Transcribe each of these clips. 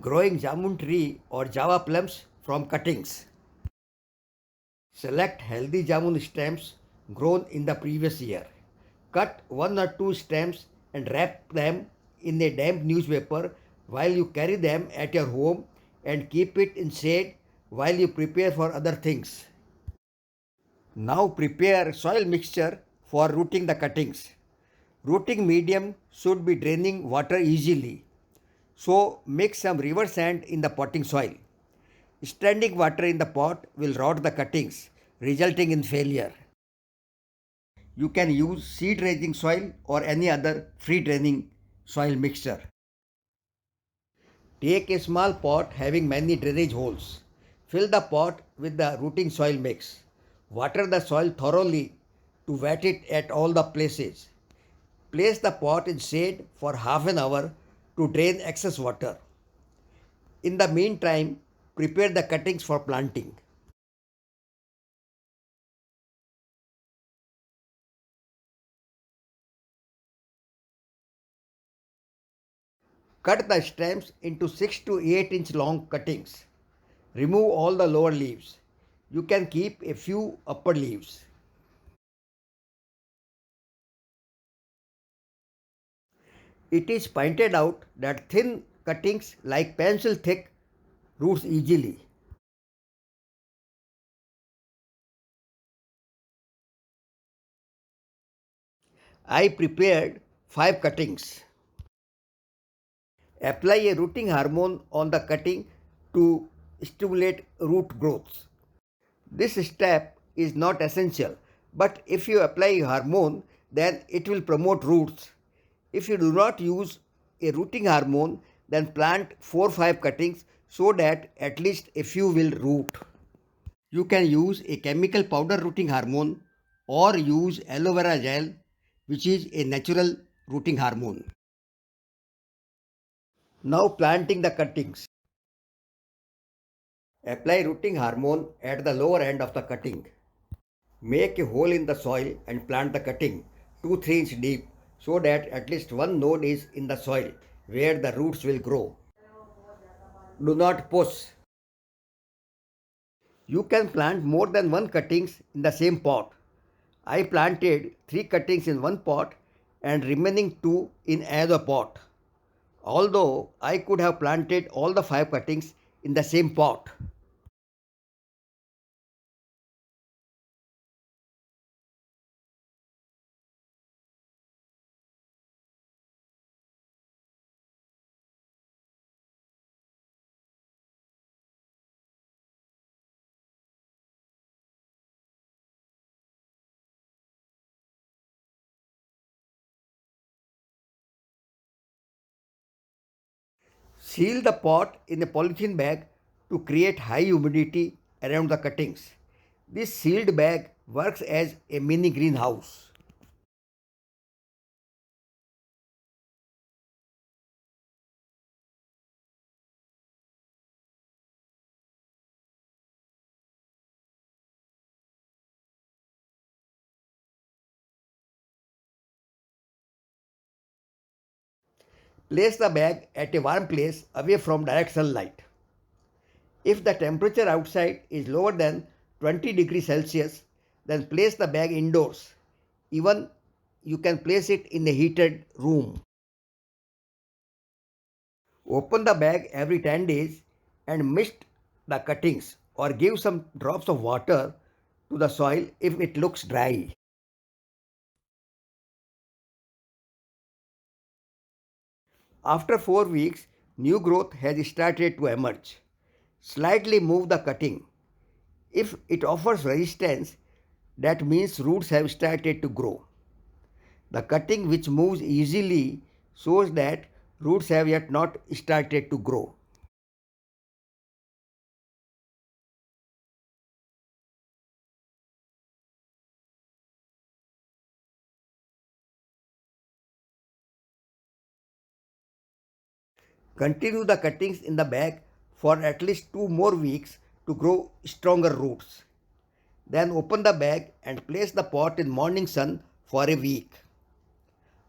Growing jamun tree or java plums from cuttings. Select healthy jamun stems grown in the previous year. Cut one or two stems and wrap them in a damp newspaper while you carry them at your home and keep it in shade while you prepare for other things. Now prepare soil mixture for rooting the cuttings. Rooting medium should be draining water easily. So mix some river sand in the potting soil. Standing water in the pot will rot the cuttings, resulting in failure. You can use seed raising soil or any other free draining soil mixture. Take a small pot having many drainage holes. Fill the pot with the rooting soil mix. Water the soil thoroughly to wet it at all the places. Place the pot in shade for half an hour to drain excess water. In the meantime, prepare the cuttings for planting. Cut the stems into 6 to 8 inch long cuttings. Remove all the lower leaves. You can keep a few upper leaves. It is pointed out that thin cuttings like pencil thick roots easily. I prepared 5 cuttings. Apply a rooting hormone on the cutting to stimulate root growth. This step is not essential, but if you apply a hormone, then it will promote roots. If you do not use a rooting hormone, then plant 4 5 cuttings so that at least a few will root. You can use a chemical powder rooting hormone or use aloe vera gel, which is a natural rooting hormone. Now planting the cuttings. Apply rooting hormone at the lower end of the cutting. Make a hole in the soil and plant the cutting 2-3 inch deep so that at least one node is in the soil where the roots will grow. Do not push. You can plant more than one cuttings in the same pot. I planted 3 cuttings in one pot and remaining 2 in another pot. Although I could have planted all the 5 cuttings in the same pot. Seal the pot in a polythene bag to create high humidity around the cuttings. This sealed bag works as a mini greenhouse. Place the bag at a warm place away from direct sunlight. If the temperature outside is lower than 20 degrees Celsius, then place the bag indoors. Even you can place it in a heated room. Open the bag every 10 days and mist the cuttings or give some drops of water to the soil if it looks dry. After 4 weeks, new growth has started to emerge. Slightly move the cutting. If it offers resistance, that means roots have started to grow. The cutting which moves easily shows that roots have yet not started to grow. Continue the cuttings in the bag for at least 2 more weeks to grow stronger roots. Then open the bag and place the pot in morning sun for a week.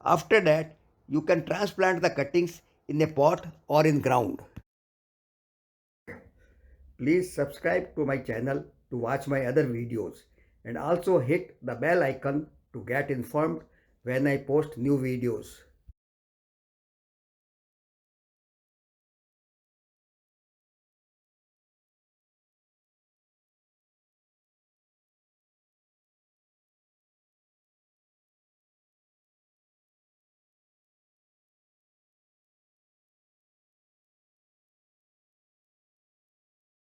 After that, you can transplant the cuttings in a pot or in ground. Please subscribe to my channel to watch my other videos and also hit the bell icon to get informed when I post new videos.